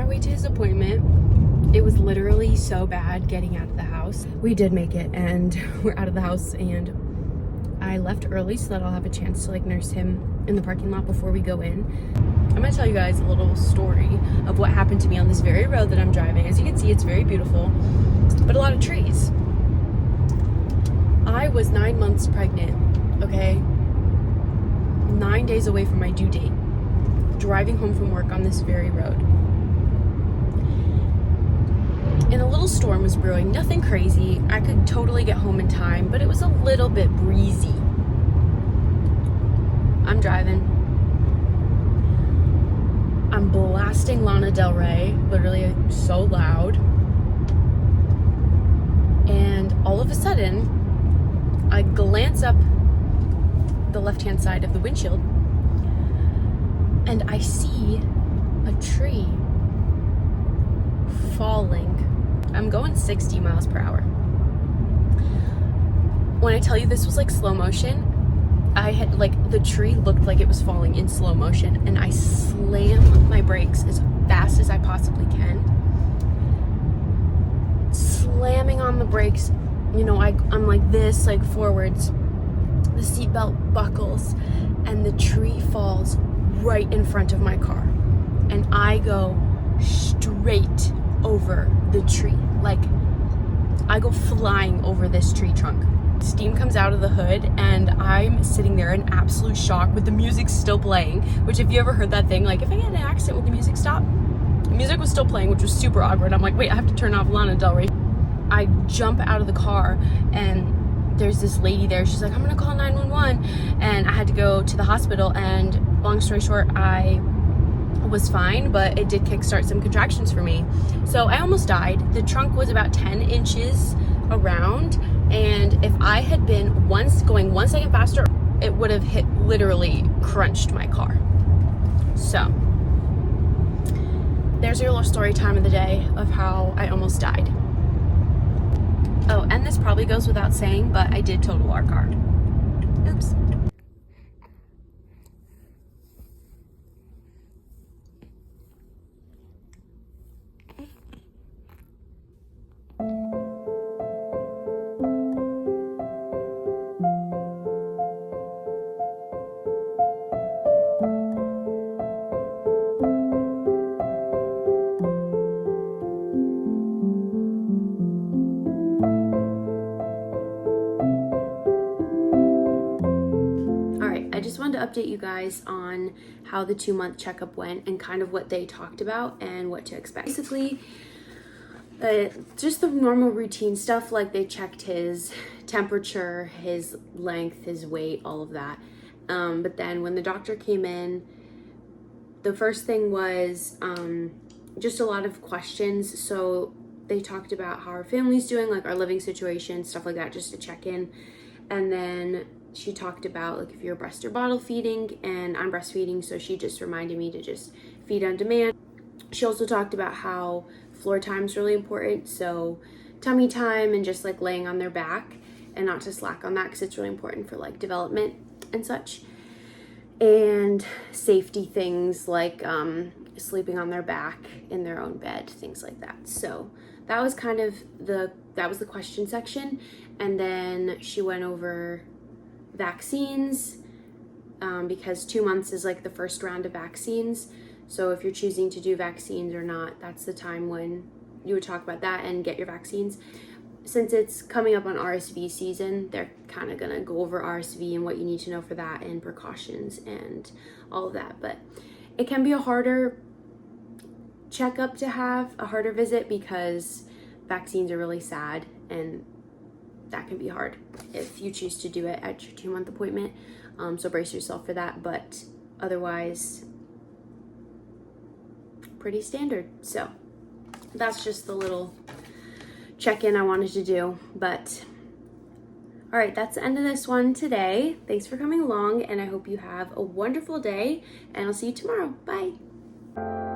way to his appointment. It was literally so bad getting out of the house. We did make it, and we're out of the house, and I left early so that I'll have a chance to like nurse him in the parking lot before we go in. I'm gonna tell you guys a little story of what happened to me on this very road that I'm driving. As you can see, it's very beautiful, but a lot of trees. I was 9 months pregnant, okay? 9 days away from my due date, driving home from work on this very road. And a little storm was brewing, nothing crazy. I could totally get home in time, but it was a little bit breezy. I'm driving. I'm blasting Lana Del Rey, literally so loud. And all of a sudden, I glance up the left-hand side of the windshield, and I see a tree falling. I'm going 60 miles per hour. When I tell you this was like slow motion, I had like, the tree looked like it was falling in slow motion, and I slammed my brakes as fast as I possibly can. Slamming on the brakes, you know, I'm like this, like forwards. The seatbelt buckles, and the tree falls right in front of my car. And I go straight over the tree. Like, I go flying over this tree trunk. Steam comes out of the hood, and I'm sitting there in absolute shock with the music still playing, which if you ever heard that thing, like if I had an accident with the music stop, the music was still playing, which was super awkward. I'm like, wait, I have to turn off Lana Del Rey. I jump out of the car, and there's this lady there. She's like, I'm gonna call 911. And I had to go to the hospital, and long story short, I was fine, but it did kickstart some contractions for me. So I almost died. The trunk was about 10 inches around, and if I had been going 1 second faster, it would have literally crunched my car. So there's your little story time of the day of how I almost died. Oh, and this probably goes without saying, but I did total our car. Oops. I just wanted to update you guys on how the 2-month checkup went and kind of what they talked about and what to expect. Basically, just the normal routine stuff, like they checked his temperature, his length, his weight, all of that. But then when the doctor came in, the first thing was just a lot of questions. So they talked about how our family's doing, like our living situation, stuff like that, just to check in. And then she talked about like if you're breast or bottle feeding, and I'm breastfeeding, so she just reminded me to just feed on demand. She also talked about how floor time is really important, so tummy time and just like laying on their back and not to slack on that, because it's really important for like development and such, and safety things like sleeping on their back in their own bed, things like that. So that was kind of the question section. And then she went over vaccines, because 2 months is like the first round of vaccines. So if you're choosing to do vaccines or not, that's the time when you would talk about that and get your vaccines. Since it's coming up on RSV season, they're kind of gonna go over RSV and what you need to know for that and precautions and all of that. But it can be a harder checkup to have, a harder visit, because vaccines are really sad, and that can be hard if you choose to do it at your 2-month appointment. So brace yourself for that, but otherwise pretty standard. So that's just the little check-in I wanted to do. But all right, that's the end of this one today. Thanks for coming along, and I hope you have a wonderful day, and I'll see you tomorrow. Bye.